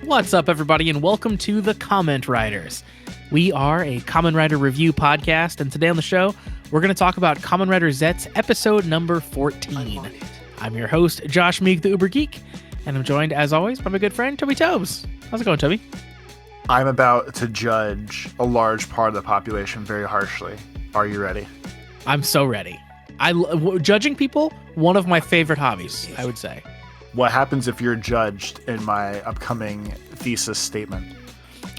What's up, everybody, and welcome to the Kamen Riders. We are a Kamen Rider review podcast, and today on the show, we're going to talk about Kamen Rider Zeztz episode number 14. I'm your host, Josh Meek, the Uber Geek, and I'm joined, as always, by my good friend, Toby Tobes. How's it going, Toby? I'm about to judge a large part of the population very harshly. Are you ready? I'm so ready. Judging people, one of my favorite hobbies, I would say. What happens if you're judged in my upcoming thesis statement?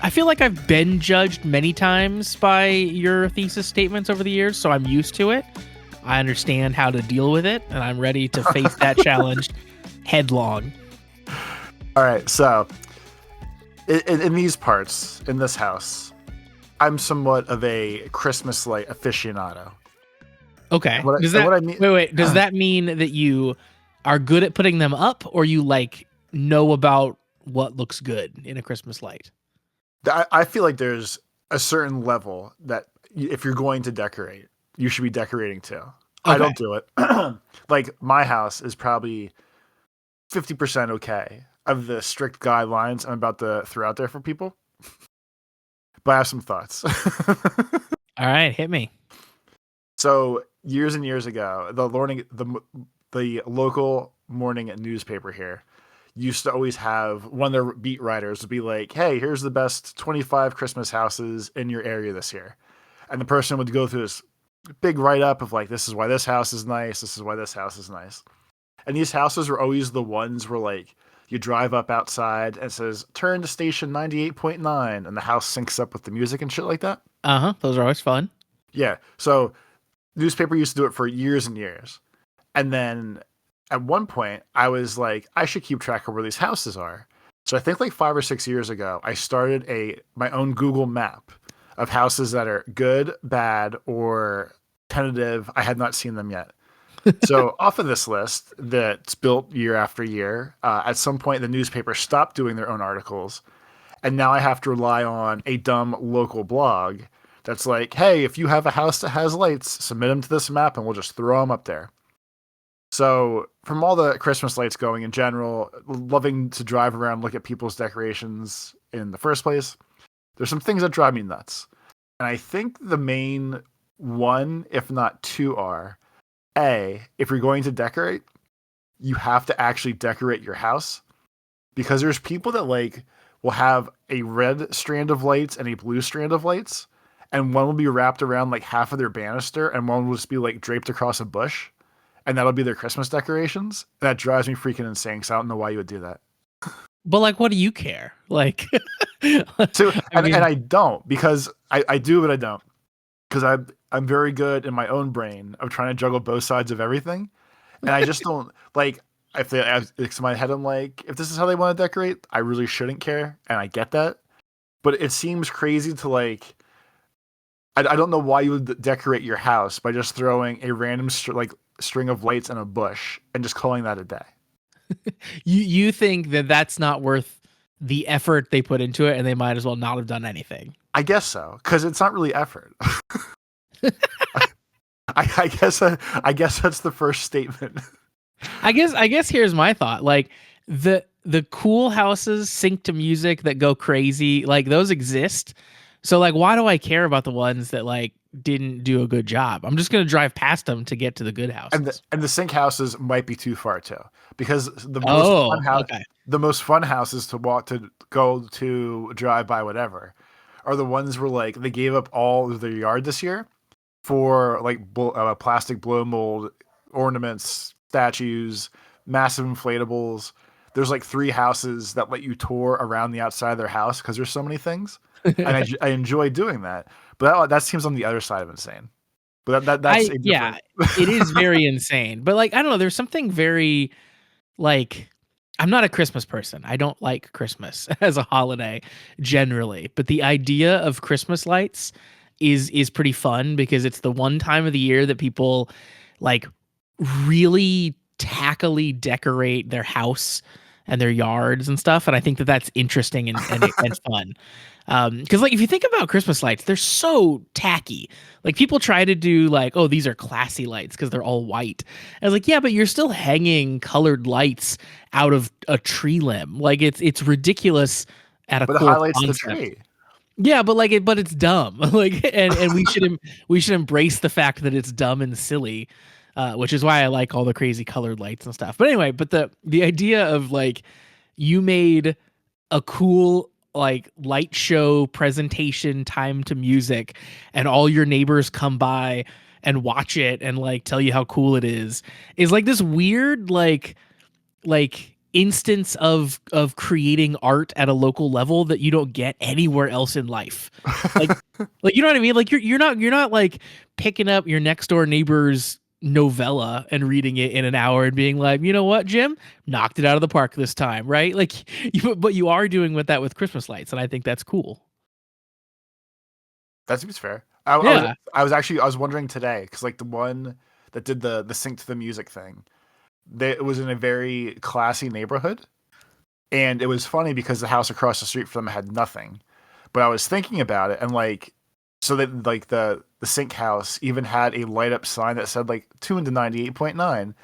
I feel like I've been judged many times by your thesis statements over the years, so I'm used to it. I understand how to deal with it, and I'm ready to face that challenge headlong. All right, so in these parts, in this house, I'm somewhat of a Christmas light aficionado. Okay. Does that mean that you are good at putting them up, or you know about what looks good in a Christmas light? I feel like there's a certain level that if you're going to decorate, you should be decorating too. Okay. I don't do it. Like, my house is probably 50% okay of the strict guidelines I'm about to throw out there for people. But I have some thoughts. All right, hit me. So years and years ago, the local morning newspaper here used to always have one of their beat writers be like, hey, here's the best 25 Christmas houses in your area this year. And the person would go through this big write-up of this is why this house is nice, this is why this house is nice. And these houses were always the ones where you drive up outside and it says, turn to station 98.9, and the house syncs up with the music and shit like that. Uh-huh, those are always fun. Yeah, so newspaper used to do it for years and years. And then at one point, I was like, I should keep track of where these houses are. So I think 5 or 6 years ago, I started my own Google map of houses that are good, bad, or tentative. I had not seen them yet. So off of this list that's built year after year, at some point the newspaper stopped doing their own articles. And now I have to rely on a dumb local blog that's like, hey, if you have a house that has lights, submit them to this map and we'll just throw them up there. So from all the Christmas lights going in general, loving to drive around, look at people's decorations in the first place, there's some things that drive me nuts. And I think the main one, if not two, are, A, if you're going to decorate, you have to actually decorate your house. Because there's people that will have a red strand of lights and a blue strand of lights, and one will be wrapped around half of their banister, and one will just be draped across a bush. And that'll be their Christmas decorations. That drives me freaking insane because I don't know why you would do that. But what do you care? So, and I don't, because I do, but I don't. Because I'm very good in my own brain of trying to juggle both sides of everything. And I just don't if in my head I'm if this is how they want to decorate, I really shouldn't care. And I get that. But it seems crazy to I don't know why you would decorate your house by just throwing a random string of lights in a bush and just calling that a day. You think that that's not worth the effort they put into it, and they might as well not have done anything? I guess so, because it's not really effort. I guess that's the first statement. I guess here's my thought. The cool houses sync to music that go crazy, those exist. So why do I care about the ones that didn't do a good job? I'm just gonna drive past them to get to the good houses. And the sync houses might be too far too, because the most fun houses to walk to go to drive by whatever are the ones where they gave up all of their yard this year for plastic blow mold ornaments, statues, massive inflatables. There's 3 houses that let you tour around the outside of their house because there's so many things. And I enjoy doing that, but that seems on the other side of insane. But that's yeah, it is very insane. But I don't know, there's something very I'm not a Christmas person. I don't like Christmas as a holiday generally, but the idea of Christmas lights is pretty fun because it's the one time of the year that people really tackily decorate their house and their yards and stuff, and I think that that's interesting and fun. Because like if you think about Christmas lights, they're so tacky. Like people try to do like, oh, these are classy lights because they're all white. And I was like, yeah, but you're still hanging colored lights out of a tree limb. Like it's ridiculous at a But it core highlights the concept. tree. Yeah, but like but it's dumb. Like and we should embrace the fact that it's dumb and silly, which is why I like all the crazy colored lights and stuff. But anyway, but the idea of like you made a cool like light show presentation time to music and all your neighbors come by and watch it and like tell you how cool it is like this weird like instance of creating art at a local level that you don't get anywhere else in life. Like like you know what I mean? Like you're not like picking up your next door neighbor's novella and reading it in an hour and being like, you know what, Jim? Knocked it out of the park this time, right? Like but you are doing with Christmas lights, and I think that's cool. That seems fair. Yeah. I was wondering today because like the one that did the sync to the music thing, it was in a very classy neighborhood, and it was funny because the house across the street from them had nothing. But I was thinking about it, and like, so that like the sink house even had a light up sign that said like tuned to 98.9,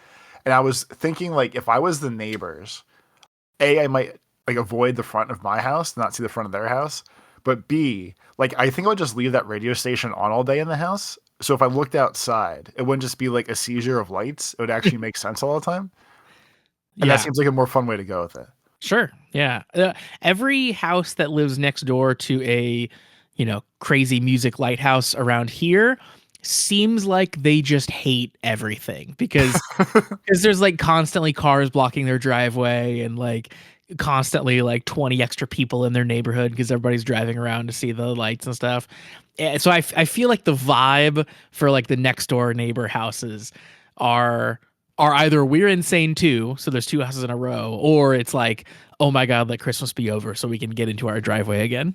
and I was thinking like if I was the neighbors, I might like avoid the front of my house, not see the front of their house, but B, like I think I would just leave that radio station on all day in the house. So if I looked outside, it wouldn't just be like a seizure of lights. It would actually make sense all the time. And that Yeah. seems like a more fun way to go with it. Sure. Yeah. Every house that lives next door to a, crazy music lighthouse around here seems like they just hate everything because there's like constantly cars blocking their driveway and like constantly like 20 extra people in their neighborhood because everybody's driving around to see the lights and stuff. And so I feel like the vibe for like the next door neighbor houses are either we're insane too, so there's two houses in a row, or it's like, oh my god, let Christmas be over so we can get into our driveway again.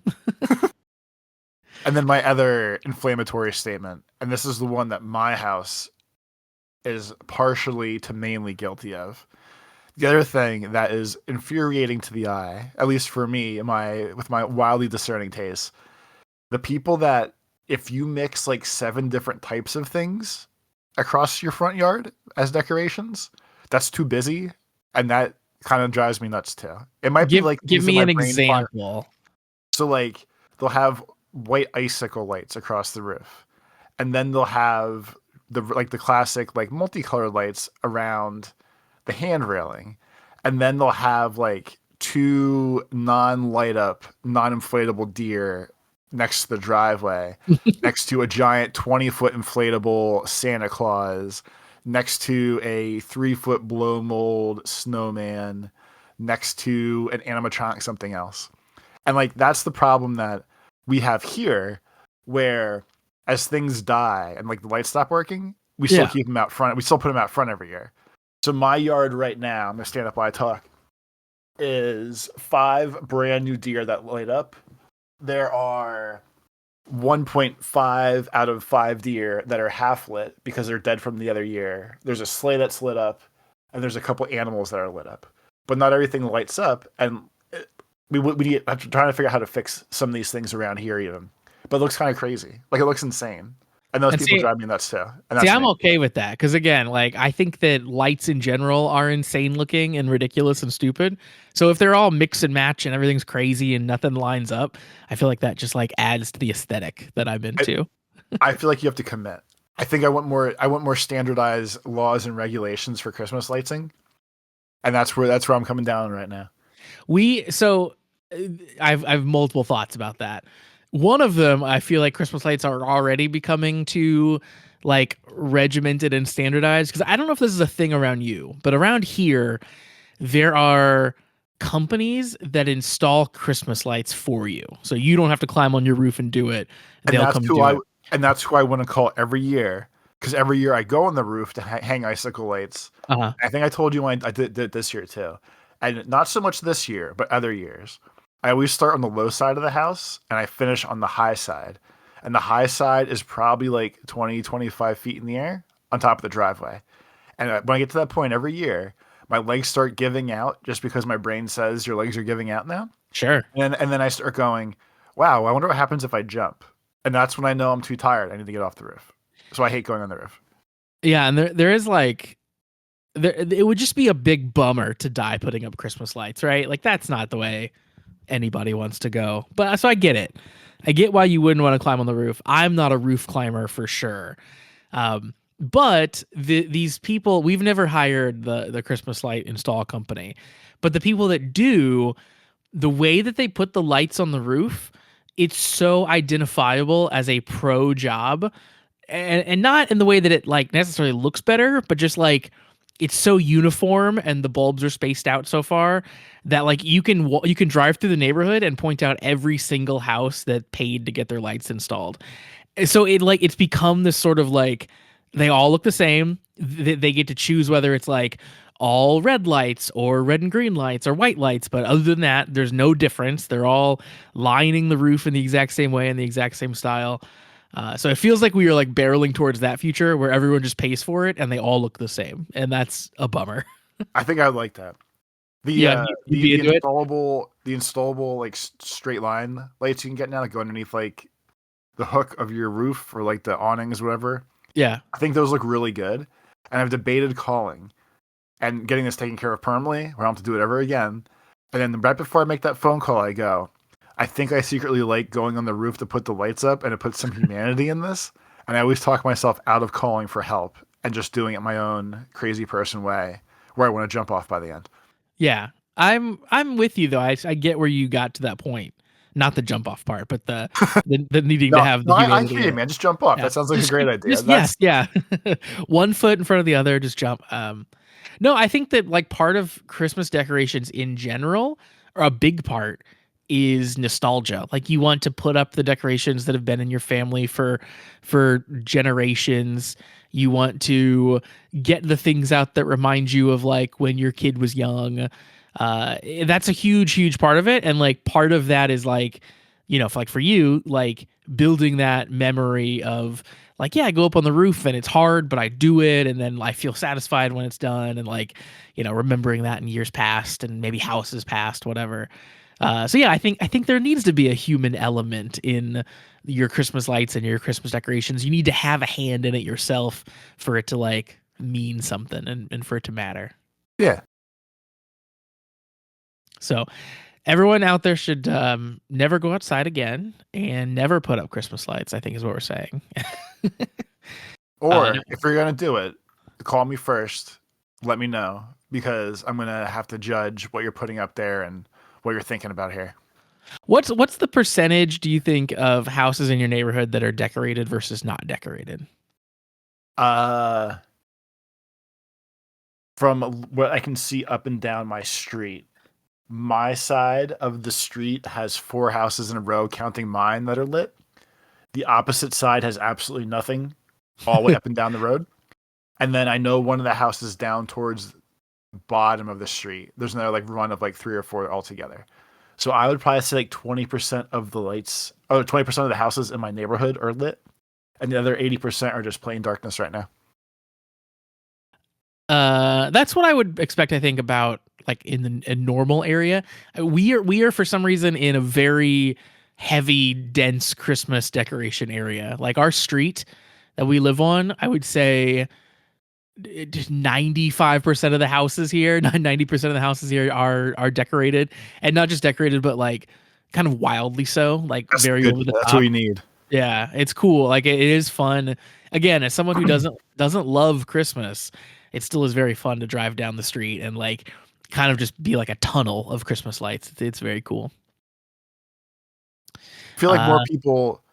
And then my other inflammatory statement, and this is the one that my house is partially to mainly guilty of. The other thing that is infuriating to the eye, at least for me, with my wildly discerning taste, the people that if you mix like 7 different types of things across your front yard as decorations, that's too busy, and that kind of drives me nuts too. It might be like give things in me my an brain fire. example. So like they'll have white icicle lights across the roof, and then they'll have the classic like multicolored lights around the hand railing, and then they'll have like 2 non-light up, non-inflatable deer next to the driveway, next to a giant 20-foot inflatable Santa Claus, next to a 3-foot blow mold snowman, next to an animatronic something else. And like that's the problem that we have here, where as things die and like the lights stop working, we still keep them out front. We still put them out front every year. So my yard right now, I'm gonna stand up while I talk, is 5 brand new deer that light up. There are 1.5 out of 5 deer that are half lit because they're dead from the other year. There's a sleigh that's lit up, and there's a couple animals that are lit up, but not everything lights up. And I'm trying to figure out how to fix some of these things around here even, but it looks kind of crazy. Like it looks insane. And those people drive me nuts too. And that's I'm okay with that because again, like I think that lights in general are insane looking and ridiculous and stupid. So if they're all mix and match and everything's crazy and nothing lines up, I feel like that just like adds to the aesthetic that I'm into. I feel like you have to commit. I think I want more standardized laws and regulations for Christmas lighting, and that's where I'm coming down right now. I've multiple thoughts about that. One of them, I feel like Christmas lights are already becoming too like regimented and standardized because I don't know if this is a thing around you, but around here there are companies that install Christmas lights for you, so you don't have to climb on your roof and do it. They'll come do it. And that's who I want to call every year, because every year I go on the roof to hang icicle lights. Uh-huh. I think I told you when I did it this year too, and not so much this year, but other years. I always start on the low side of the house and I finish on the high side. And the high side is probably like 20, 25 feet in the air on top of the driveway. And when I get to that point every year, my legs start giving out just because my brain says your legs are giving out now. Sure. And then I start going, wow, I wonder what happens if I jump. And that's when I know I'm too tired. I need to get off the roof. So I hate going on the roof. Yeah, and there is like it would just be a big bummer to die putting up Christmas lights, right? Like that's not the way anybody wants to go. But so I get it. I get why you wouldn't want to climb on the roof. I'm not a roof climber for sure. But these people, we've never hired the Christmas light install company, but the people that do, the way that they put the lights on the roof, it's so identifiable as a pro job, and not in the way that it like necessarily looks better, but just like it's so uniform and the bulbs are spaced out so far that like you can drive through the neighborhood and point out every single house that paid to get their lights installed. So it's become this sort of like they all look the same. They get to choose whether it's like all red lights or red and green lights or white lights, but other than that, there's no difference. They're all lining the roof in the exact same way in the exact same style. So it feels like we are like barreling towards that future where everyone just pays for it and they all look the same, and that's a bummer. I think I would like that. The installable like straight line lights you can get now that go underneath like the hook of your roof or like the awnings, whatever. Yeah, I think those look really good, and I've debated calling and getting this taken care of permanently, where I don't have to do it ever again. And then right before I make that phone call, I go, I think I secretly like going on the roof to put the lights up and to put some humanity in this. And I always talk myself out of calling for help and just doing it my own crazy person way, where I want to jump off by the end. yeah. I'm with you though. I get where you got to that point. Not the jump off part, but the needing to have the I humanity. hear you, man. Just jump off. Yeah. That sounds like a great idea. Yes, yeah. 1 foot in front of the other, just jump. No, I think that like part of Christmas decorations in general, or a big part, is nostalgia. Like you want to put up the decorations that have been in your family for generations. You want to get the things out that remind you of like when your kid was young. That's a huge part of it, and like part of that is like, you know, for you, like building that memory of like, yeah, I go up on the roof and it's hard, but I do it, and then I feel satisfied when it's done, and like, you know, remembering that in years past and maybe houses past, whatever. So yeah, I think there needs to be a human element in your Christmas lights and your Christmas decorations. You need to have a hand in it yourself for it to like mean something and for it to matter. Yeah. So everyone out there should never go outside again and never put up Christmas lights, I think is what we're saying. Or if you're going to do it, call me first. Let me know, because I'm going to have to judge what you're putting up there and what you're thinking about here. What's the percentage, do you think, of houses in your neighborhood that are decorated versus not decorated? From what I can see up and down my street, my side of the street has 4 houses in a row, counting mine, that are lit. The opposite side has absolutely nothing, all the way up and down the road. And then I know one of the houses down towards the bottom of the street, there's another like run of like 3 or 4 altogether. So I would probably say like 20% of the lights, or 20% of the houses in my neighborhood are lit, and the other 80% are just plain darkness right now. That's what I would expect, I think, about like in a normal area. We are for some reason in a very heavy, dense Christmas decoration area. Like our street that we live on, I would say 95% of the houses here, 90% of the houses here are decorated, and not just decorated, but like kind of wildly so, like That's very good. over the That's top. what you need. Yeah, it's cool. Like it is fun. Again, as someone who doesn't love Christmas, it still is very fun to drive down the street and like kind of just be like a tunnel of Christmas lights. It's very cool. I feel like more people.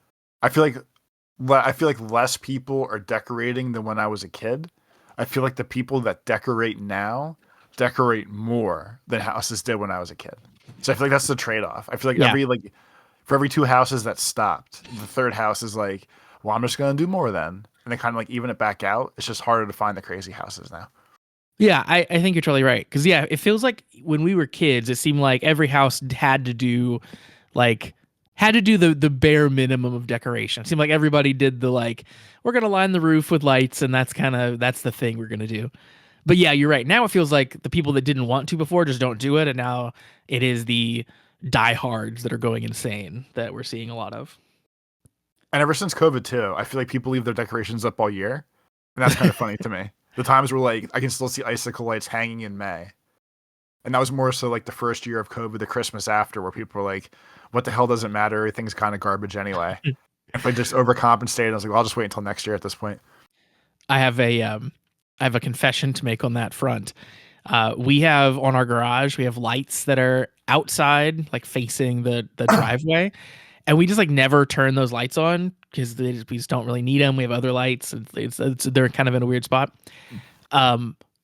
I feel like less people are decorating than when I was a kid. I feel like the people that decorate now decorate more than houses did when I was a kid. So I feel like that's the trade-off. I feel like for every 2 houses that stopped, the third house is like, well, I'm just going to do more then. And they kind of like even it back out. It's just harder to find the crazy houses now. Yeah, I think you're totally right. Because yeah, it feels like when we were kids, it seemed like every house had to do the bare minimum of decoration. It seemed like everybody did the like, we're gonna line the roof with lights, and that's the thing we're gonna do. But yeah, you're right. Now it feels like the people that didn't want to before just don't do it, and now it is the diehards that are going insane that we're seeing a lot of. And ever since COVID too, I feel like people leave their decorations up all year, and that's kind of funny to me. The times where like I can still see icicle lights hanging in May, and that was more so like the first year of COVID, the Christmas after, where people were like, "What the hell doesn't matter? Everything's kind of garbage anyway." If I just overcompensated, I was like, well, "I'll just wait until next year." At this point, I have a confession to make on that front. We have on our garage, we have lights that are outside, like facing the driveway, and we just like never turn those lights on because we just don't really need them. We have other lights. They're kind of in a weird spot.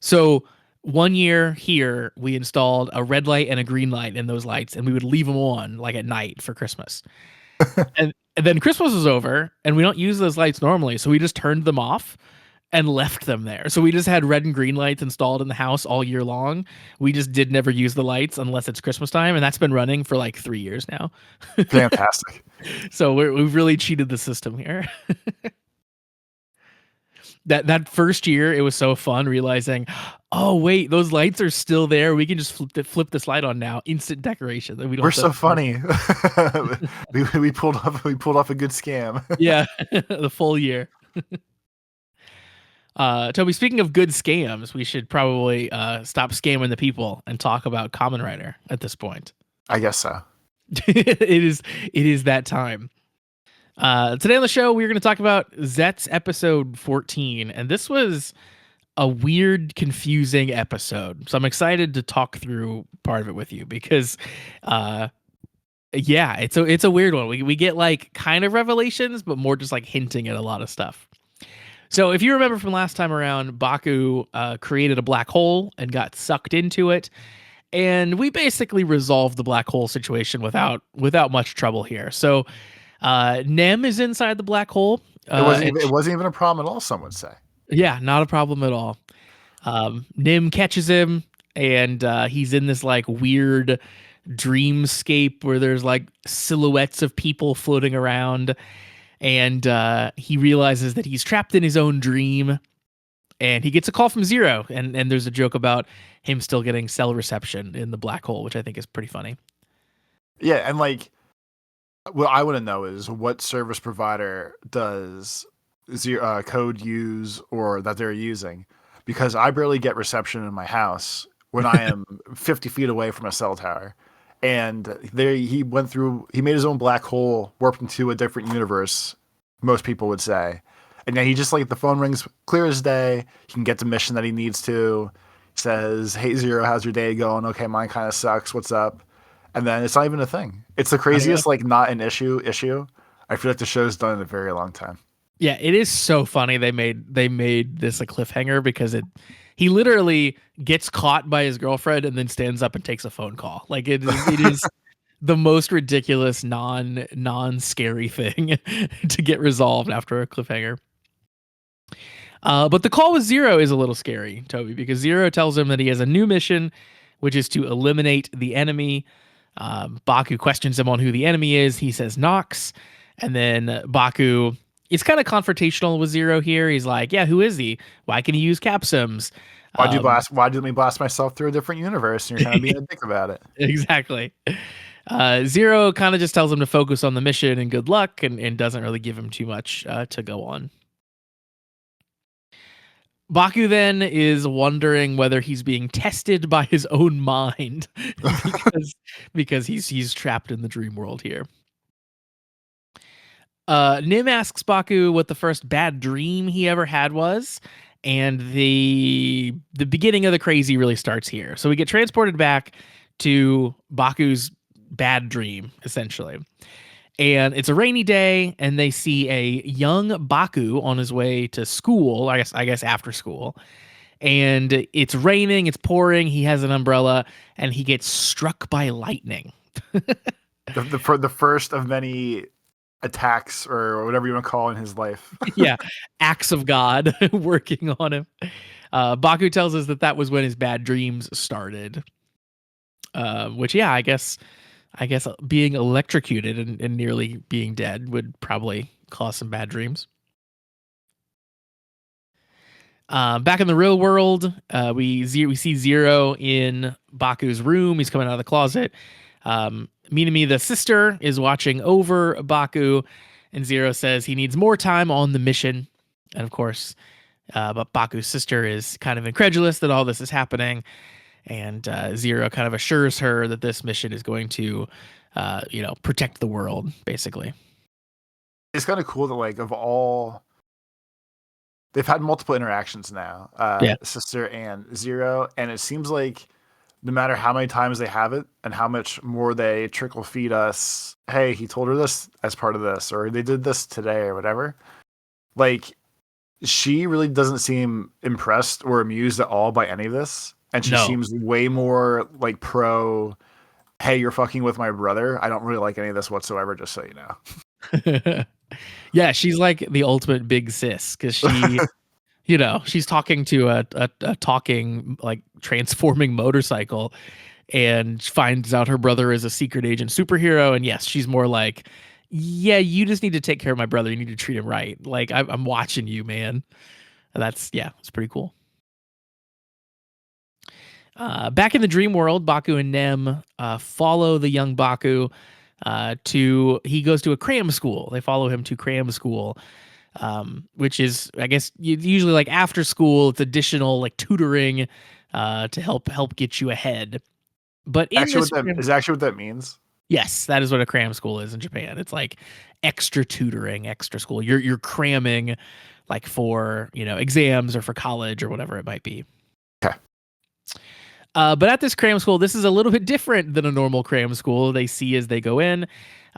So one year here, we installed a red light and a green light in those lights, and we would leave them on like at night for Christmas. And then Christmas was over, and we don't use those lights normally, so we just turned them off and left them there. So we just had red and green lights installed in the house all year long. We just did never use the lights unless it's Christmas time, and that's been running for like 3 years now. fantastic. So we've really cheated the system here. That first year, it was so fun realizing, oh wait, those lights are still there. We can just flip this light on now. Instant decoration. We don't We're have so to- funny. we pulled off a good scam. Yeah, the full year. Toby, speaking of good scams, we should probably stop scamming the people and talk about Kamen Rider at this point. I guess so. it is that time. Today on the show, we're going to talk about Zeztz episode 14, and this was a weird, confusing episode. So I'm excited to talk through part of it with you because, yeah, it's a weird one. We get like kind of revelations, but more just like hinting at a lot of stuff. So if you remember from last time around, Baku created a black hole and got sucked into it. And we basically resolved the black hole situation without much trouble here. So Nem is inside the black hole. It wasn't even a problem at all, some would say. Yeah, not a problem at all. Nim catches him, and he's in this like weird dreamscape where there's like silhouettes of people floating around. And he realizes that he's trapped in his own dream, and he gets a call from Zero, and there's a joke about him still getting cell reception in the black hole, which I think is pretty funny. Yeah, and like, what I want to know is what service provider does Code use or that they're using, because I barely get reception in my house when I am 50 feet away from a cell tower. And there he made his own black hole, warped into a different universe, most people would say. And then he just like, the phone rings clear as day. He can get the mission that he needs to. He says, "Hey Zero, how's your day going?" "Okay, mine kind of sucks. What's up?" And then it's not even a thing. It's the craziest, like not an issue. I feel like the show's done in a very long time. Yeah, it is so funny they made this a cliffhanger because he literally gets caught by his girlfriend and then stands up and takes a phone call. Like it is the most ridiculous non scary thing to get resolved after a cliffhanger. But the call with Zero is a little scary, Toby, because Zero tells him that he has a new mission, which is to eliminate the enemy. Baku questions him on who the enemy is. He says Nox, and then Baku is kind of confrontational with Zero here. He's like, "Yeah, who is he? Why can he use capsims? Why do you let me blast myself through a different universe?" And you're kind of being a dick about it. Exactly. Zero kind of just tells him to focus on the mission and good luck, and doesn't really give him too much to go on. Baku then is wondering whether he's being tested by his own mind because he's trapped in the dream world here. Nim asks Baku what the first bad dream he ever had was, and the beginning of the crazy really starts here. So we get transported back to Baku's bad dream, essentially. And it's a rainy day, and they see a young Baku on his way to school, I guess after school. And it's raining, it's pouring, he has an umbrella, and he gets struck by lightning. the first of many attacks, or whatever you want to call it, in his life. Yeah, acts of God working on him. Baku tells us that was when his bad dreams started. Which, yeah, I guess being electrocuted and nearly being dead would probably cause some bad dreams. Back in the real world, we see Zero in Baku's room. He's coming out of the closet. Minami, the sister, is watching over Baku, and Zero says he needs more time on the mission. And of course, but Baku's sister is kind of incredulous that all this is happening, and Zero kind of assures her that this mission is going to, protect the world, basically. It's kind of cool that like of all they've had multiple interactions now, Yeah. sister and Zero, and it seems like no matter how many times they have it and how much more they trickle feed us, hey, he told her this as part of this, or they did this today, or whatever. Like, she really doesn't seem impressed or amused at all by any of this, and she No. seems way more like pro. Hey, you're fucking with my brother. I don't really like any of this whatsoever. Just so you know. Yeah, she's like the ultimate big sis because she's talking to a talking, like, transforming motorcycle, and finds out her brother is a secret agent superhero. And yes, she's more like, yeah, you just need to take care of my brother. You need to treat him right. Like, I'm watching you, man. And it's pretty cool. Back in the dream world, Baku and Nem follow the young Baku he goes to a cram school. They follow him to cram school, which is, I guess, usually like after school. It's additional like tutoring to help get you ahead. But in Actually, this what that means. yes, that is what a cram school is in Japan. It's like extra tutoring, extra school. You're cramming like for, exams or for college or whatever it might be. Okay. But at this cram school, this is a little bit different than a normal cram school. They see as they go in.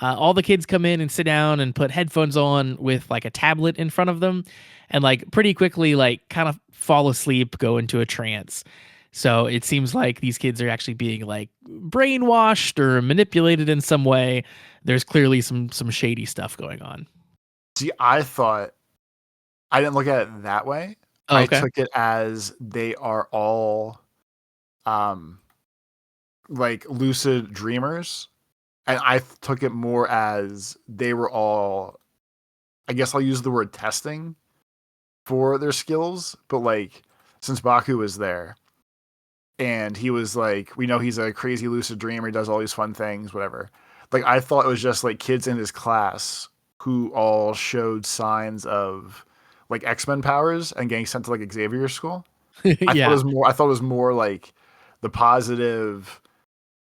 All the kids come in and sit down and put headphones on with like a tablet in front of them, and like pretty quickly, like kind of fall asleep, go into a trance. So it seems like these kids are actually being like brainwashed or manipulated in some way. There's clearly some shady stuff going on. See, I thought I didn't look at it that way. Oh, I okay. took it as they are all like lucid dreamers, and I took it more as they were all, I guess I'll use the word testing for their skills, but like since Baku was there and he was like, we know he's a crazy lucid dreamer, he does all these fun things, whatever. Like I thought it was just like kids in his class who all showed signs of like X-Men powers and getting sent to like Xavier school. Yeah. I thought it was more like the positive,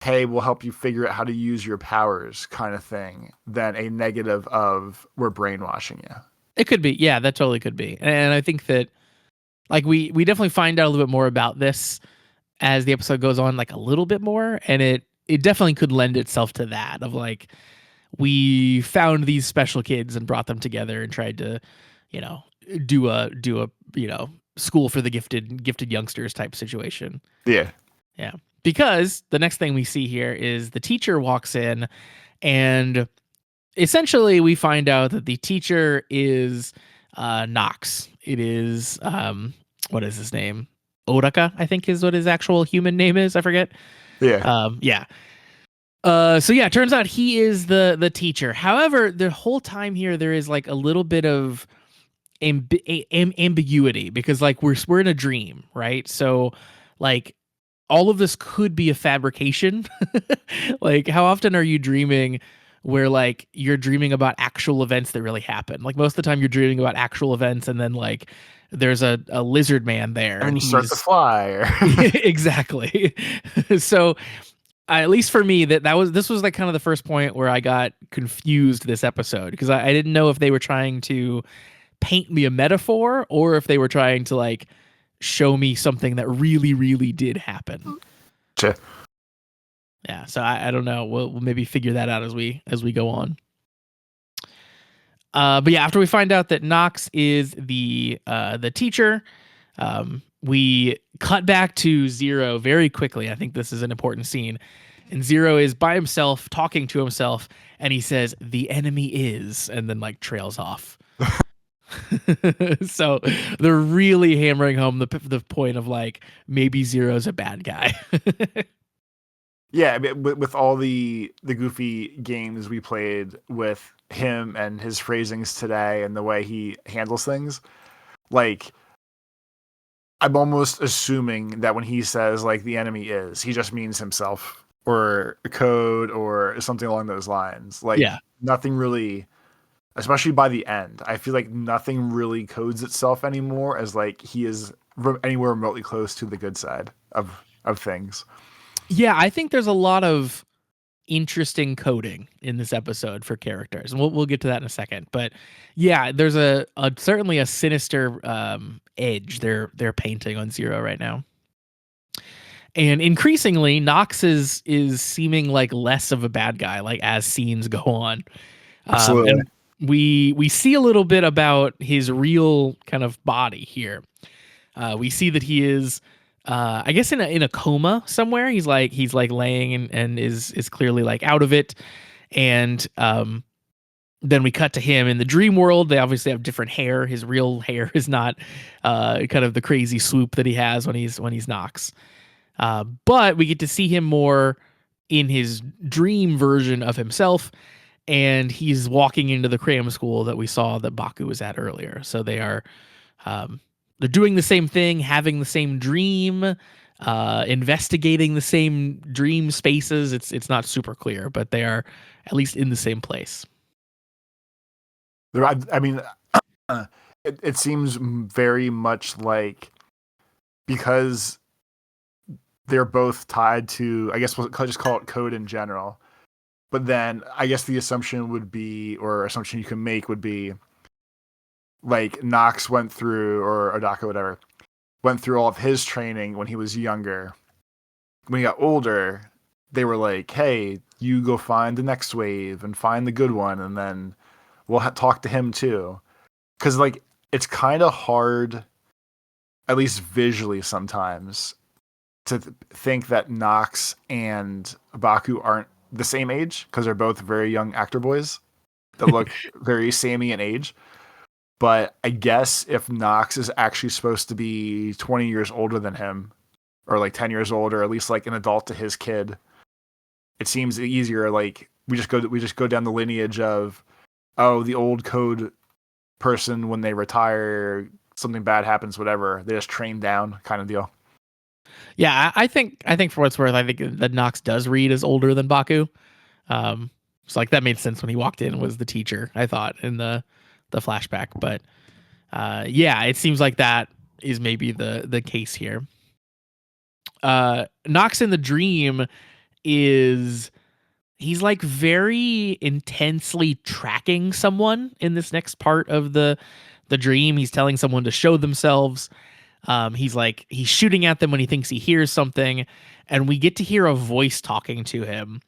hey, we'll help you figure out how to use your powers kind of thing than a negative of we're brainwashing you. It could be. Yeah, that totally could be. And I think that like we definitely find out a little bit more about this as the episode goes on, like a little bit more, and it definitely could lend itself to that of like we found these special kids and brought them together and tried to, you know, do a school for the gifted youngsters type situation. Yeah. Yeah. Because the next thing we see here is the teacher walks in, and essentially we find out that the teacher is Knox. It is what is his name? Odaka, I think is what his actual human name is. I forget. Yeah. Yeah. So yeah, it turns out he is the teacher. However, the whole time here there is like a little bit of ambiguity because like we're in a dream, right? So like all of this could be a fabrication. Like how often are you dreaming where like you're dreaming about actual events that really happen? Like most of the time you're dreaming about actual events and then like there's a lizard man there And and you start to he's fly. exactly. So at least for me this was like kind of the first point where I got confused this episode because I didn't know if they were trying to paint me a metaphor or if they were trying to like show me something that really really did happen. Sure. Yeah, so I don't know. We'll maybe figure that out as we go on. But yeah, after we find out that Knox is the teacher, we cut back to Zero very quickly. I think this is an important scene. And Zero is by himself talking to himself, and he says, "The enemy is," and then like trails off. So they're really hammering home the point of like maybe Zero's a bad guy. Yeah, I mean, with all the goofy games we played with him and his phrasings today and the way he handles things, like I'm almost assuming that when he says like the enemy is, he just means himself. or a code or something along those lines. Like Yeah. nothing really, especially by the end, I feel like nothing really codes itself anymore as like he is anywhere remotely close to the good side of things. Yeah, I think there's a lot of interesting coding in this episode for characters, and we'll get to that in a second. But yeah, there's a certainly a sinister edge they're painting on Zero right now. And increasingly, Nox is seeming like less of a bad guy, like as scenes go on. Absolutely. And we see a little bit about his real kind of body here. We see that he is, I guess, in a coma somewhere. He's like laying and is clearly like out of it. And then we cut to him in the dream world. They obviously have different hair. His real hair is not kind of the crazy swoop that he has when he's Nox. But we get to see him more in his dream version of himself, and he's walking into the cram school that we saw that Baku was at earlier. So they're doing the same thing, having the same dream, investigating the same dream spaces. It's not super clear, but they are at least in the same place. I mean, it seems very much like because they're both tied to, I guess we'll just call it code in general. But then I guess the assumption would be, or assumption you can make would be, like Nox went through, or Odaka, whatever, went through all of his training when he was younger. When he got older, they were like, hey, you go find the next wave and find the good one, and then we'll talk to him too. Because, like, it's kind of hard, at least visually sometimes, to think that Nox and Baku aren't the same age, because they're both very young actor boys that look very samey in age. But I guess if Nox is actually supposed to be 20 years older than him, or like 10 years older, or at least like an adult to his kid, it seems easier. Like we just go down the lineage of, oh, the old code person, when they retire, something bad happens, whatever, they just train down, kind of deal. Yeah, I think for what's worth, I think that Nox does read as older than Baku. So like that made sense when he walked in and was the teacher, I thought, in the flashback. But yeah, it seems like that is maybe the case here. Nox in the dream he's like very intensely tracking someone in this next part of the dream. He's telling someone to show themselves. He's shooting at them when he thinks he hears something, and we get to hear a voice talking to him.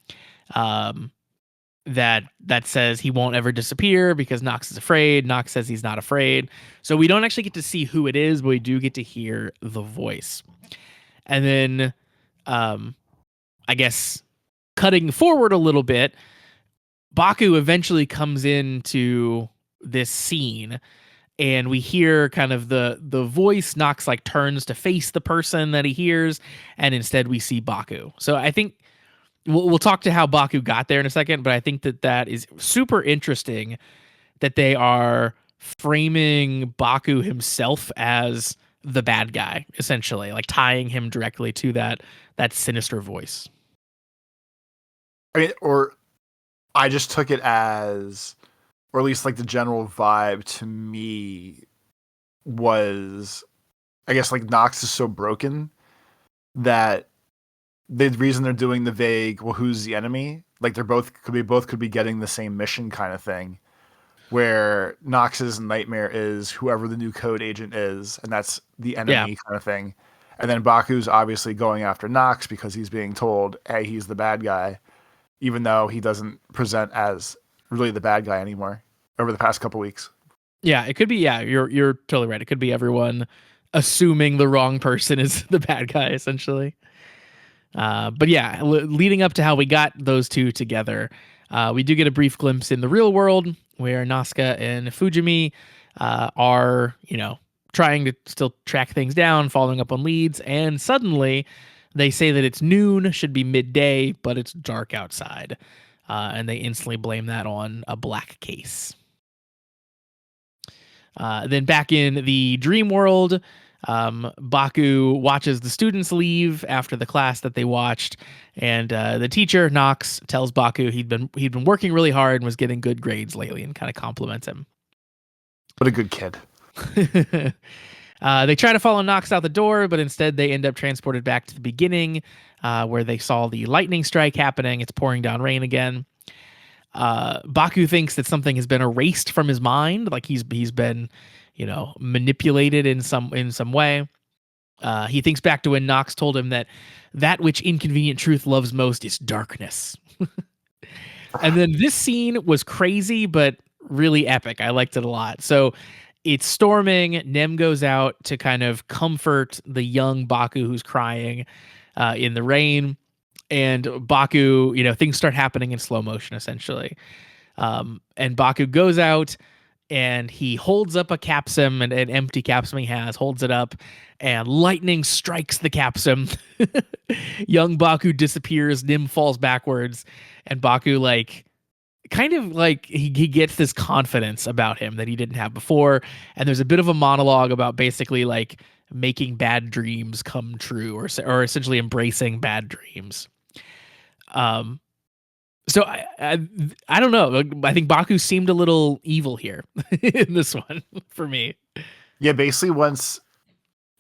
That says he won't ever disappear because Nox is afraid. Nox says he's not afraid. So we don't actually get to see who it is, but we do get to hear the voice. And then, I guess, cutting forward a little bit, Baku eventually comes into this scene, and we hear kind of the voice. Nox like turns to face the person that he hears, and instead we see Baku. So I think we'll talk to how Baku got there in a second, but I think that is super interesting that they are framing Baku himself as the bad guy, essentially, like tying him directly to that sinister voice. I mean, or I just took it as, or at least like the general vibe to me was, I guess, like Nox is so broken that the reason they're doing the vague, well, who's the enemy? Like they're both could be getting the same mission kind of thing, where Nox's nightmare is whoever the new code agent is, and that's the enemy kind of thing. And then Baku's obviously going after Nox because he's being told, hey, he's the bad guy, even though he doesn't present as really the bad guy anymore over the past couple weeks. Yeah, it could be. Yeah, you're totally right. It could be everyone assuming the wrong person is the bad guy, essentially. But yeah, leading up to how we got those two together, we do get a brief glimpse in the real world where Nazca and Fujimi are, trying to still track things down, following up on leads, and suddenly they say that it's noon, should be midday, but it's dark outside. And they instantly blame that on a black case. Then back in the dream world, Baku watches the students leave after the class that they watched, and the teacher Nox tells Baku he'd been working really hard and was getting good grades lately, and kind of compliments him. What a good kid. They try to follow Nox out the door, but instead they end up transported back to the beginning, where they saw the lightning strike happening. It's pouring down rain again. Baku thinks that something has been erased from his mind, like he's been, manipulated in some way. He thinks back to when Nox told him that which inconvenient truth loves most is darkness. And then this scene was crazy, but really epic. I liked it a lot. So it's storming. Nem goes out to kind of comfort the young Baku who's crying in the rain. And Baku, things start happening in slow motion, essentially. And Baku goes out and he holds up a capsum, an empty capsum he has, holds it up, and lightning strikes the capsum. Young Baku disappears, Nim falls backwards, and Baku, he gets this confidence about him that he didn't have before. And there's a bit of a monologue about basically making bad dreams come true, or essentially embracing bad dreams. So I don't know. I think Baku seemed a little evil here in this one for me. Yeah, basically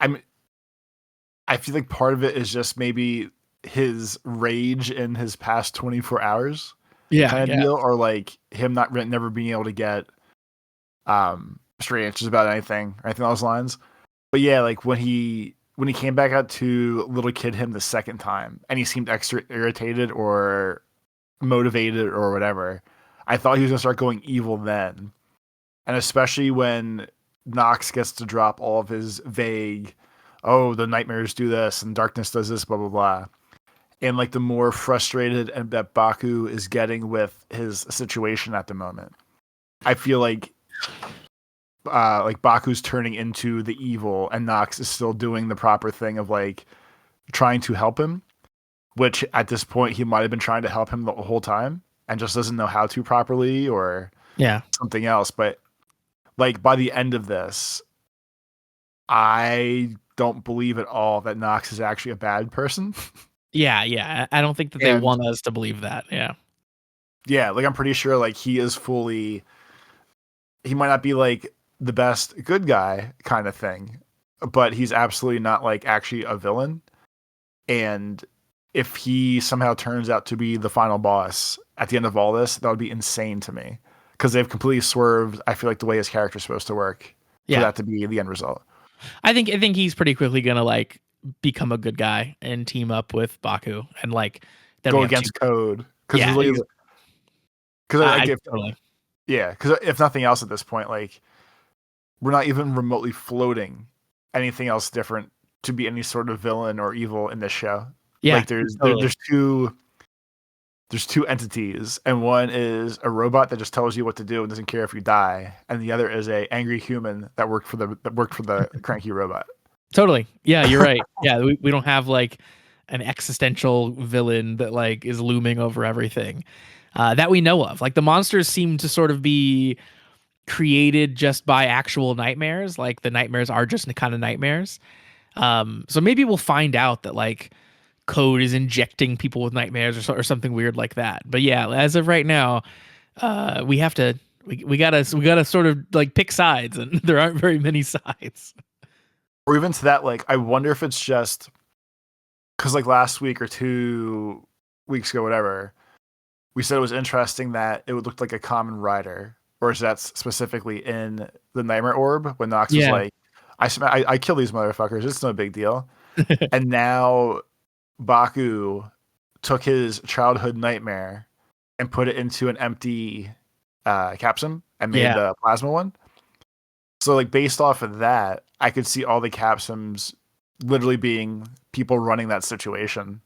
I feel like part of it is just maybe his rage in his past 24 hours. Yeah, kind of deal, or him never being able to get straight answers about anything along those lines. But yeah, when he came back out to little kid him the second time, and he seemed extra irritated or motivated or whatever, I thought he was gonna start going evil then. And especially when Nox gets to drop all of his vague, oh, the nightmares do this and darkness does this, blah blah blah. And the more frustrated and that Baku is getting with his situation at the moment, I feel like Baku's turning into the evil, and Nox is still doing the proper thing of trying to help him, which at this point he might have been trying to help him the whole time and just doesn't know how to properly, or something else. But by the end of this, I don't believe at all that Nox is actually a bad person. Yeah. I don't think that they want us to believe that. Yeah. Yeah, I'm pretty sure he is fully, he might not be the best good guy kind of thing, but he's absolutely not actually a villain. And if he somehow turns out to be the final boss at the end of all this, that would be insane to me, because they've completely swerved, I feel the way his character is supposed to work for that to be the end result. I think he's pretty quickly gonna become a good guy and team up with Baku and go against Code. Because totally. Because if nothing else at this point, we're not even remotely floating anything else different to be any sort of villain or evil in this show. Yeah, there's two entities, and one is a robot that just tells you what to do and doesn't care if you die, and the other is a angry human that worked for the cranky robot. Totally. Yeah, you're right. Yeah, we don't have an existential villain that is looming over everything that we know of. The monsters seem to sort of be created just by actual nightmares. The nightmares are just kind of nightmares. So maybe we'll find out that Code is injecting people with nightmares or something weird like that. But yeah, as of right now, we gotta sort of pick sides, and there aren't very many sides. Or even to that, I wonder if it's just because last week or 2 weeks ago, whatever, we said it was interesting that it would look like a Kamen Rider, or that's specifically in the Nightmare Orb when Nox was I kill these motherfuckers, it's no big deal. And now Baku took his childhood nightmare and put it into an empty capsum and made the plasma one. So based off of that, I could see all the capsums literally being people running that situation.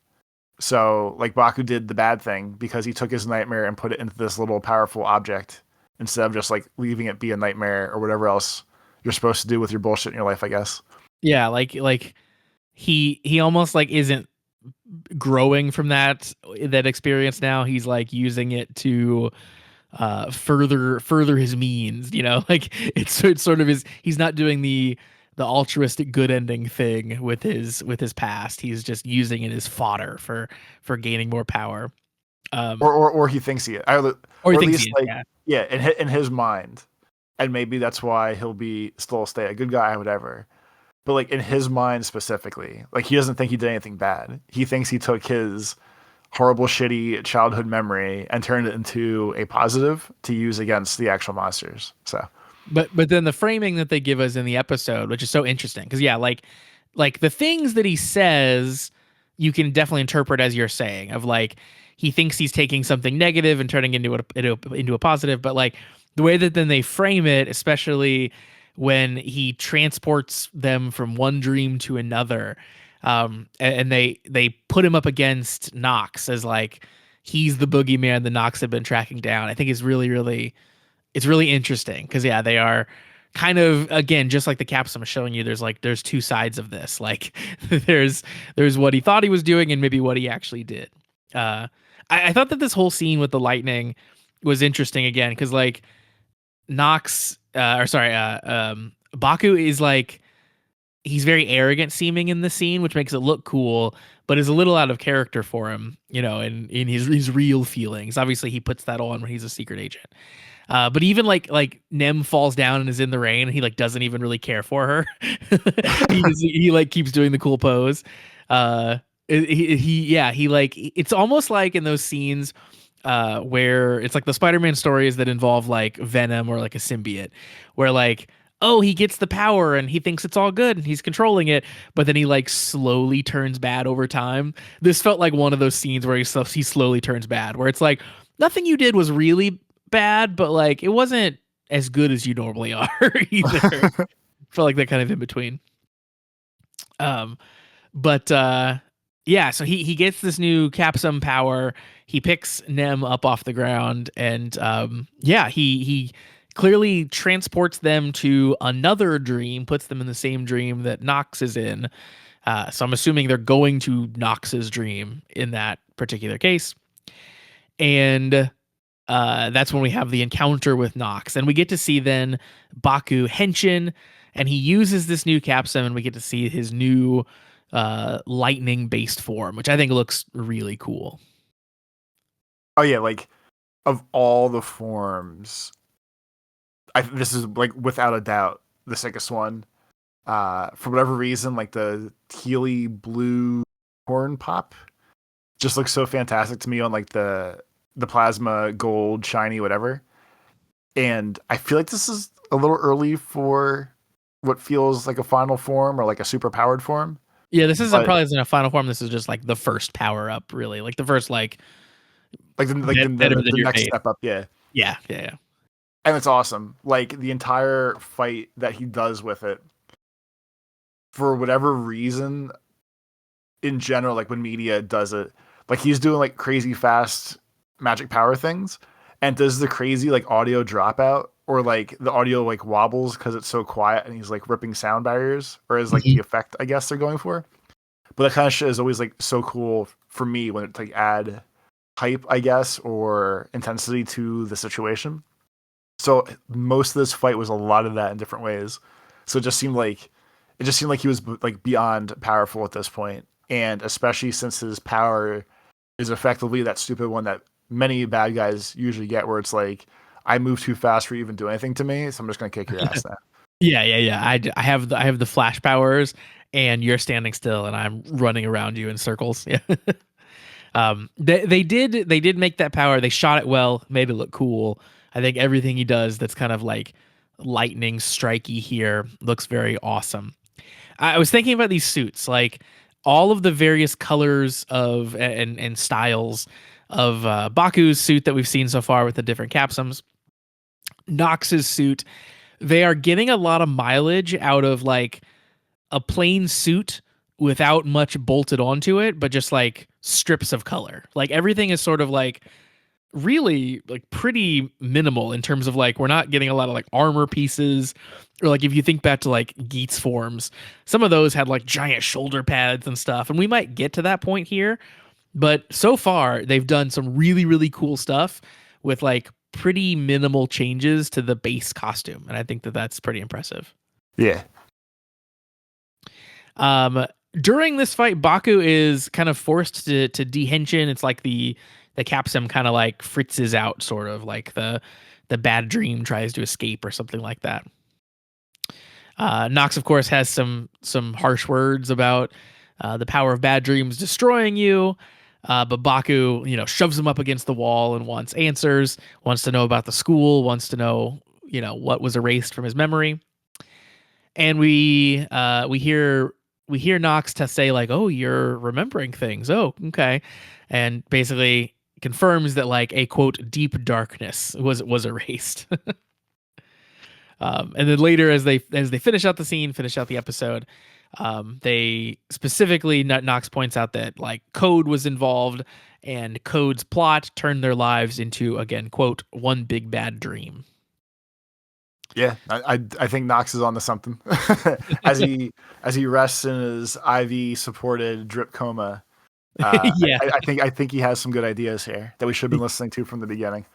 So Baku did the bad thing because he took his nightmare and put it into this little powerful object instead of just leaving it be a nightmare or whatever else you're supposed to do with your bullshit in your life, I guess. Yeah, he almost isn't growing from that experience now. He's using it to further his means, it's sort of he's not doing the altruistic good ending thing with his past. He's just using it as fodder for gaining more power. Or he thinks he is. Or he Or at thinks he least is, like yeah. yeah, in his mind. And maybe that's why he'll be still stay a good guy, whatever. But like in his mind specifically, like he doesn't think he did anything bad. He thinks he took his horrible, shitty childhood memory and turned it into a positive to use against the actual monsters. So, But then the framing that they give us in the episode, which is so interesting, because yeah, like the things that he says, you can definitely interpret as you're saying, of like he thinks he's taking something negative and turning into a positive, but like the way that then they frame it, especially when he transports them from one dream to another, and they put him up against Nox as like he's the boogeyman that Nox had been tracking down. I think is really it's really interesting because yeah, they are kind of, again, just like the caps I'm showing you, there's two sides of this. Like there's what he thought he was doing and maybe what he actually did. I thought that this whole scene with the lightning was interesting again because like Nox Baku is like, he's very arrogant seeming in the scene, which makes it look cool, but is a little out of character for him, in his real feelings. Obviously, he puts that on when he's a secret agent. But even like Nem falls down and is in the rain, and he like doesn't even really care for her. He like keeps doing the cool pose. He like, it's almost like in those scenes where it's like the Spider-Man stories that involve like Venom or like a symbiote, where like, oh, he gets the power and he thinks it's all good and he's controlling it, but then he like slowly turns bad over time. This felt like one of those scenes where he slowly turns bad, where it's like nothing you did was really bad, but like it wasn't as good as you normally are either. Felt like that kind of in between. But yeah, so he gets this new capsum power. He picks Nem up off the ground, and yeah, he clearly transports them to another dream, puts them in the same dream that Nox is in. So I'm assuming they're going to Nox's dream in that particular case. And that's when we have the encounter with Nox, and we get to see then Baku Henshin, and he uses this new capsum, and we get to see his new lightning based form, which I think looks really cool. oh yeah, like of all the forms, this is like without a doubt the sickest one. For whatever reason, like the tealy blue horn pop just looks so fantastic to me on like the plasma gold shiny whatever. And I feel like this is a little early for what feels like a final form or like a super powered form. Yeah, this isn't But probably isn't a final form. This is just like the first power up, really, like the first like better than the your next face. step up, yeah. Yeah. And it's awesome. Like the entire fight that he does with it, for whatever reason, in general, like when media does it, like he's doing like crazy fast magic power things, and does the crazy like audio dropout, or like the audio like wobbles because it's so quiet, and he's like ripping sound barriers, or is like the effect I guess they're going for. But that kind of shit is always like so cool for me when it's like add hype, I guess, or intensity to the situation. So most of this fight was a lot of that in different ways. So it just seemed like he was like beyond powerful at this point, and especially since his power is effectively that stupid one that many bad guys usually get, where it's like, I move too fast for you to even do anything to me, so I'm just gonna kick your ass now. Yeah. I have the flash powers, and you're standing still, and I'm running around you in circles. Yeah. They did make that power. They shot it well, made it look cool. I think everything he does that's kind of like lightning strikey here looks very awesome. I was thinking about these suits, like all of the various colors of and styles of Baku's suit that we've seen so far with the different capsums. Nox's suit, they are getting a lot of mileage out of like a plain suit without much bolted onto it, but just like strips of color. Like everything is sort of like really like pretty minimal in terms of like, we're not getting a lot of like armor pieces, or like if you think back to like Geet's forms, some of those had like giant shoulder pads and stuff, and we might get to that point here, but so far they've done some really cool stuff with like pretty minimal changes to the base costume, and I think that that's pretty impressive. Yeah. During this fight, Baku is kind of forced to dehension. It's like the capsum kind of like fritzes out, sort of like the bad dream tries to escape or something like that. Nox, of course, has some harsh words about the power of bad dreams destroying you. But Baku, shoves him up against the wall and wants answers, wants to know about the school, wants to know, what was erased from his memory. And we hear Nox to say like, "Oh, you're remembering things. Oh, okay," and basically confirms that like a quote deep darkness was erased. And then later, as they finish out the scene, finish out the episode, they specifically Nox points out that like Code was involved, and Code's plot turned their lives into, again, quote, one big bad dream. Yeah, I think Nox is onto something. as he rests in his IV supported drip coma. Yeah, I think he has some good ideas here that we should have been listening to from the beginning.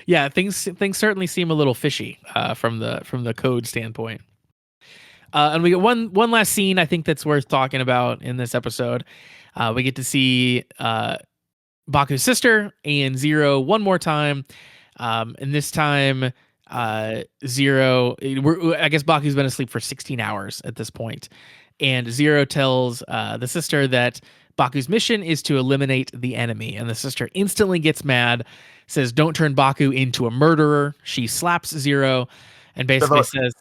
yeah, things certainly seem a little fishy from the Code standpoint. And we get one last scene I think that's worth talking about in this episode. We get to see Baku's sister and Zero one more time, and this time Zero. I guess Baku's been asleep for 16 hours at this point, and Zero tells the sister that Baku's mission is to eliminate the enemy, and the sister instantly gets mad, says, "Don't turn Baku into a murderer." She slaps Zero, and basically says,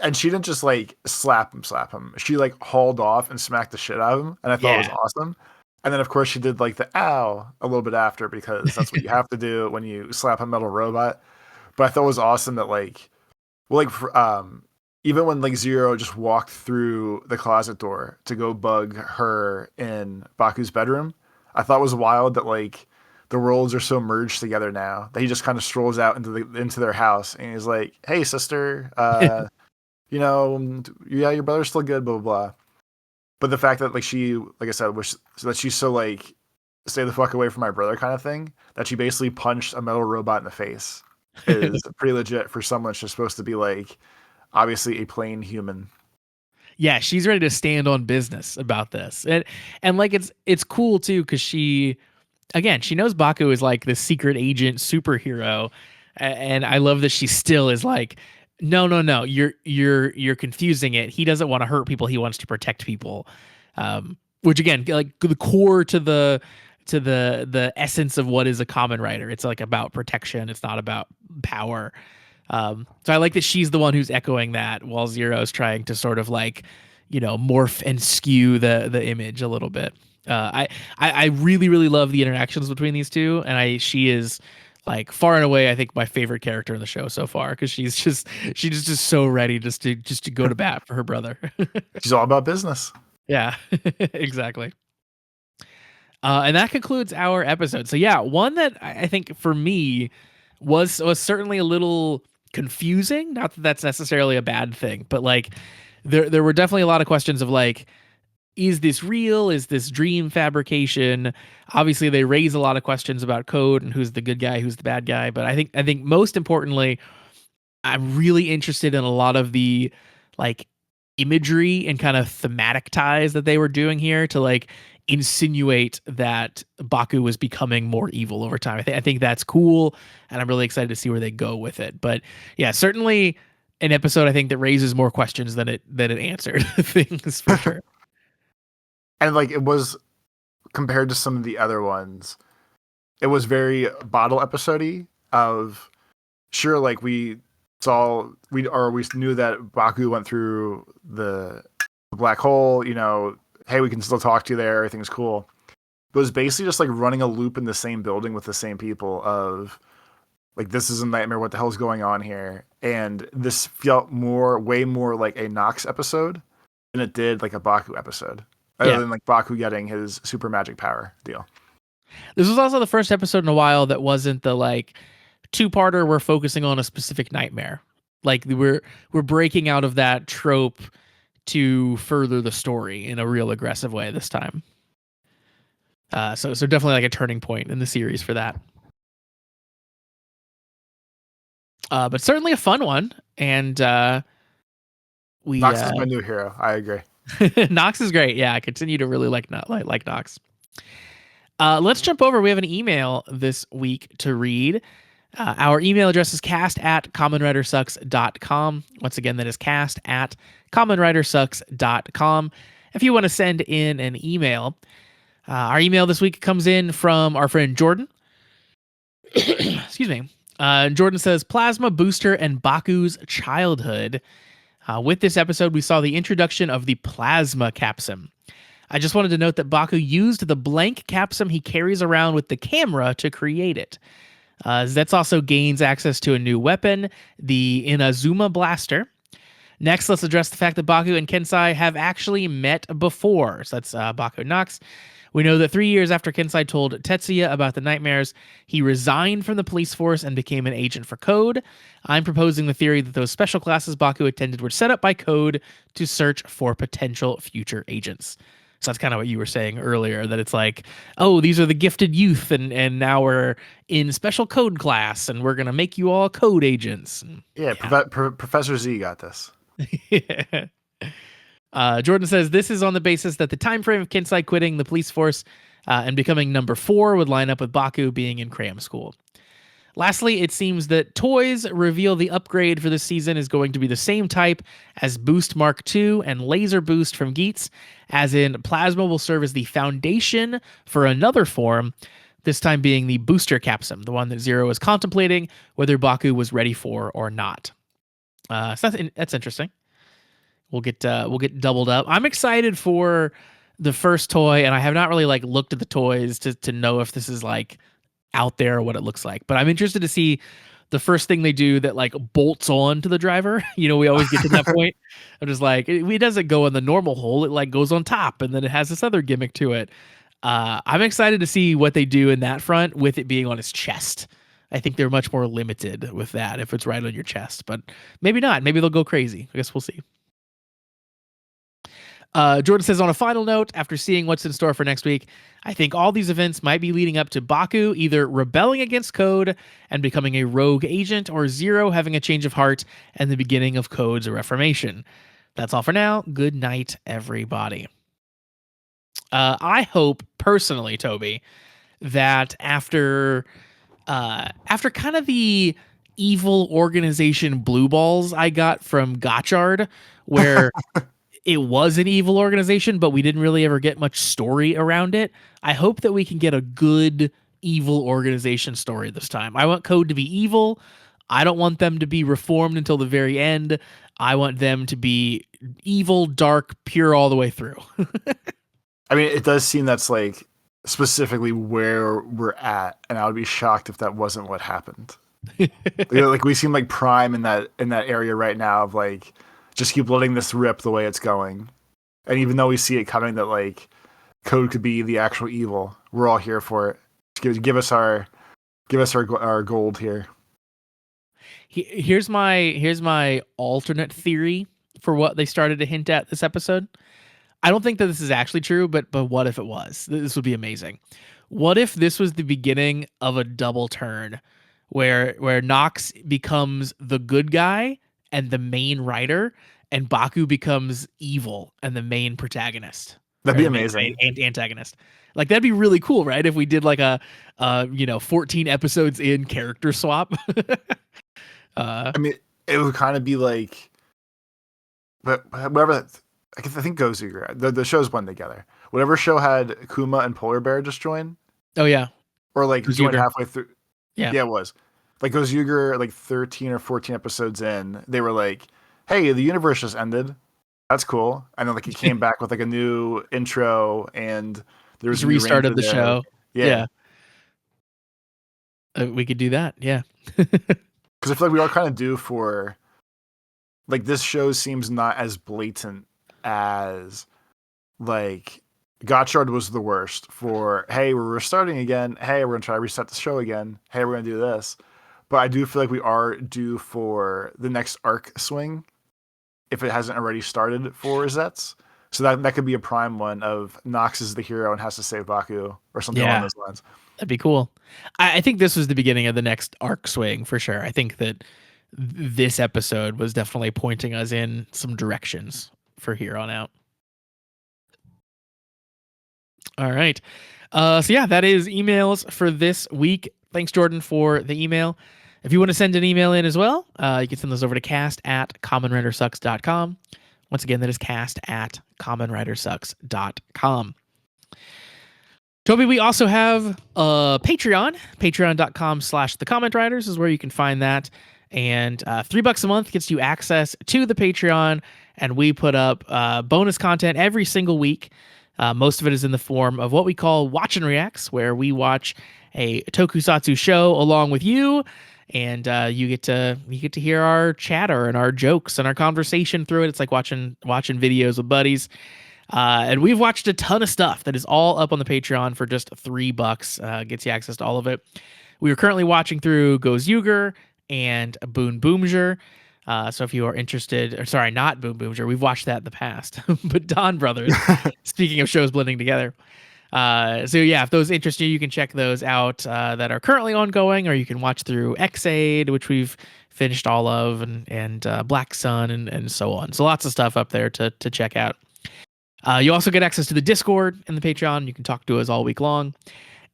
and she didn't just like slap him. She like hauled off and smacked the shit out of him, and I thought it was awesome. And then of course she did like the ow a little bit after, because that's what you have to do when you slap a metal robot. But I thought it was awesome that like, well, like even when like Zero just walked through the closet door to go bug her in Baku's bedroom, I thought it was wild that like the worlds are so merged together now that he just kind of strolls out into their house and he's like, "Hey, sister, yeah, your brother's still good, blah blah blah." But the fact that like she, like I said, was that she's so like, "Stay the fuck away from my brother" kind of thing, that she basically punched a metal robot in the face is pretty legit for someone that's just supposed to be like obviously a plain human. Yeah, she's ready to stand on business about this. And like it's cool too, because she knows Baku is like the secret agent superhero. And I love that she still is like, no, you're confusing it. He doesn't want to hurt people, he wants to protect people. Which again, like the core to the essence of what is a Kamen Rider. It's like about protection, it's not about power. So I like that she's the one who's echoing that, while Zero's trying to sort of like, morph and skew the image a little bit. I really, really love the interactions between these two, and she is like far and away, I think, my favorite character in the show so far, because she's just so ready just to go to bat for her brother. She's all about business. Yeah, exactly. And that concludes our episode. So yeah, one that I think for me was certainly a little confusing. Not that that's necessarily a bad thing, but like there were definitely a lot of questions of like, is this real? Is this dream fabrication? Obviously, they raise a lot of questions about Code and who's the good guy, who's the bad guy. But I think most importantly, I'm really interested in a lot of the like imagery and kind of thematic ties that they were doing here to like insinuate that Baku was becoming more evil over time. I think that's cool, and I'm really excited to see where they go with it. But yeah, certainly an episode I think that raises more questions than it answered things, for sure. And like it was, compared to some of the other ones, it was very bottle episode-y of, sure, like we knew that Baku went through the black hole, hey, we can still talk to you there, everything's cool. But it was basically just like running a loop in the same building with the same people of like, this is a nightmare, what the hell's going on here? And this felt way more like a Nox episode than it did like a Baku episode. Other than like Baku getting his super magic power deal. This was also the first episode in a while that wasn't the like two-parter we're focusing on a specific nightmare. Like we're breaking out of that trope to further the story in a real aggressive way this time. So definitely like a turning point in the series for that. But certainly a fun one, and Nox is my new hero. I agree. Nox is great. Yeah, I continue to really like Nox. Let's jump over. We have an email this week to read. Our email address is cast@commonwritersucks.com. Once again, that is cast@commonwritersucks.com. If you want to send in an email, our email this week comes in from our friend Jordan. Excuse me. Jordan says, Plasma, Booster, and Baku's childhood. With this episode, we saw the introduction of the Plasma Capsum. I just wanted to note that Baku used the blank capsum he carries around with the camera to create it. Zeztz also gains access to a new weapon, the Inazuma Blaster. Next, let's address the fact that Baku and Kensai have actually met before. So that's Baku and Nox. We know that 3 years after Kensai told Tetsuya about the nightmares, he resigned from the police force and became an agent for Code. I'm proposing the theory that those special classes Baku attended were set up by Code to search for potential future agents. So that's kind of what you were saying earlier, that it's like, oh, these are the gifted youth, and now we're in special code class, and we're going to make you all code agents. Yeah, Professor Z got this. Yeah. Jordan says this is on the basis that the time frame of Kensai quitting the police force and becoming number 4 would line up with Baku being in cram school. Lastly, it seems that toys reveal the upgrade for this season is going to be the same type as Boost Mark II and Laser Boost from Geats, as in Plasma will serve as the foundation for another form, this time being the Booster Capsum, the one that Zero is contemplating whether Baku was ready for or not. So that's interesting. We'll get doubled up. I'm excited for the first toy, and I have not really looked at the toys to know if this is out there or what it looks like. But I'm interested to see the first thing they do that bolts on to the driver. We always get to that point. I'm just it doesn't go in the normal hole. It goes on top, and then it has this other gimmick to it. I'm excited to see what they do in that front with it being on his chest. I think they're much more limited with that if it's right on your chest, but maybe not. Maybe they'll go crazy. I guess we'll see. Jordan says, on a final note, after seeing what's in store for next week, I think all these events might be leading up to Baku either rebelling against Code and becoming a rogue agent, or Zero having a change of heart and the beginning of Code's reformation. That's all for now. Good night, everybody. I hope personally, Toby, that after kind of the evil organization blue balls I got from Gotchard, where it was an evil organization, but we didn't really ever get much story around it. I hope that we can get a good evil organization story this time. I want Code to be evil. I don't want them to be reformed until the very end. I want them to be evil, dark, pure all the way through. I mean, it does seem that's specifically where we're at, and I would be shocked if that wasn't what happened. We seem like prime in that area right now of just keep letting this rip the way it's going. And even though we see it coming that Code could be the actual evil, we're all here for it. Give us our gold here. Here's my alternate theory for what they started to hint at this episode. I don't think that this is actually true, but what if it was? This would be amazing. What if this was the beginning of a double turn where Nox becomes the good guy and the main writer, and Baku becomes evil and the main protagonist? That'd be amazing. And antagonist. That'd be really cool, right? If we did a 14 episodes in character swap. I mean, it would kind of be but whatever. I think Gozuger. The shows blend together. Whatever show had Kuma and Polar Bear just join. Oh yeah. Or join halfway through. Yeah, it was. Gozuger, 13 or 14 episodes in, they were hey, the universe just ended. That's cool. And then he came back with a new intro, and there was a restart of the show. Yeah. We could do that. Yeah. Because I feel we are kind of due for this show seems not as blatant as Gotchard was the worst for, hey, we're restarting again. Hey, we're going to try to reset the show again. Hey, we're going to do this. But I do feel we are due for the next arc swing if it hasn't already started for Zeztz. So that could be a prime one of Nox is the hero and has to save Baku or something along those lines. That'd be cool. I think this was the beginning of the next arc swing for sure. I think that this episode was definitely pointing us in some directions for here on out. All right. So yeah, that is emails for this week. Thanks, Jordan, for the email. If you want to send an email in as well, you can send those over to cast@commonwritersucks.com. Once again, that is cast@commonwritersucks.com. Toby, we also have a Patreon. Patreon.com/thecommentwriters is where you can find that. And $3 a month gets you access to the Patreon. And we put up bonus content every single week. Most of it is in the form of what we call Watch and Reacts, where we watch a tokusatsu show along with you. And you get to hear our chatter and our jokes and our conversation through it. It's like watching videos with buddies. And we've watched a ton of stuff that is all up on the Patreon for just $3. Gets you access to all of it. We are currently watching through Goes Yuger and Boon Boomjer. So if you are interested, or sorry, not Boon Boomjer, we've watched that in the past, but Don Brothers, speaking of shows blending together. So yeah, if those interest you, you can check those out that are currently ongoing, or you can watch through X-Aid, which we've finished all of, and Black Sun, and so on. So lots of stuff up there to check out. You also get access to the Discord and the Patreon. You can talk to us all week long.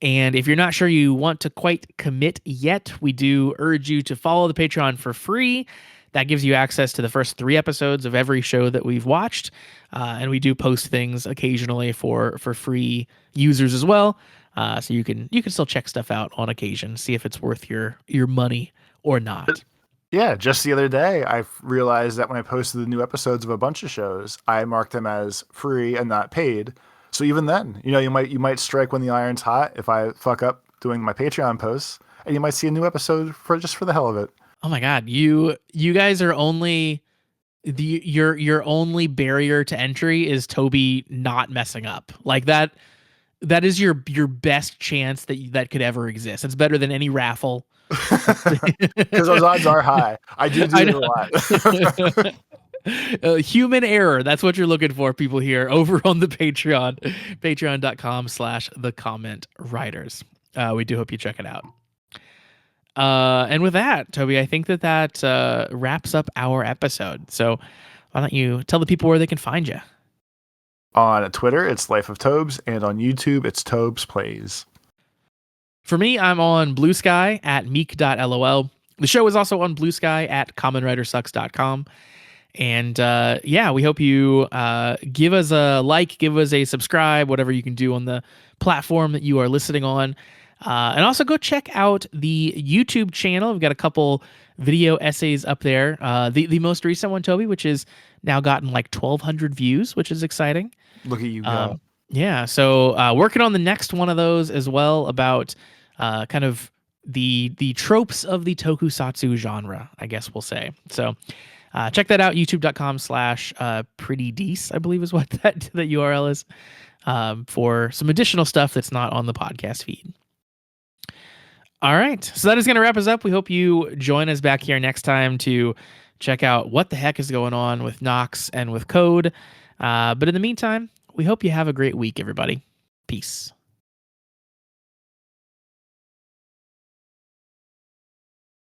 And if you're not sure you want to quite commit yet, we do urge you to follow the Patreon for free. That gives you access to the first 3 episodes of every show that we've watched. And we do post things occasionally for free users as well. So you can still check stuff out on occasion, see if it's worth your money or not. Yeah, just the other day, I realized that when I posted the new episodes of a bunch of shows, I marked them as free and not paid. So even then, you might strike when the iron's hot if I fuck up doing my Patreon posts, and you might see a new episode for the hell of it. Oh my God, you guys are only your only barrier to entry is Toby not messing up like that. That is your best chance that could ever exist. It's better than any raffle. Because those odds are high. I do it a lot. Human error. That's what you're looking for, people here over on the Patreon. Patreon.com/thecommentwriters. We do hope you check it out. And with that, Toby, I think that wraps up our episode. So why don't you tell the people where they can find you? On Twitter, it's Life of Tobes, and on YouTube, it's Tobes Plays. For me, I'm on Blue Sky at meek.lol. The show is also on Blue Sky at commonwritersucks.com. And we hope you give us a like, give us a subscribe, whatever you can do on the platform that you are listening on. And also go check out the YouTube channel. We've got a couple video essays up there. The most recent one, Toby, which has now gotten like 1,200 views, which is exciting. Look at you go. Yeah, so working on the next one of those as well about kind of the tropes of the tokusatsu genre, I guess we'll say. So check that out, youtube.com/prettydeece, I believe is what that URL is, for some additional stuff that's not on the podcast feed. All right, so that is going to wrap us up. We hope you join us back here next time to check out what the heck is going on with Nox and with Code. But in the meantime, we hope you have a great week, everybody. Peace.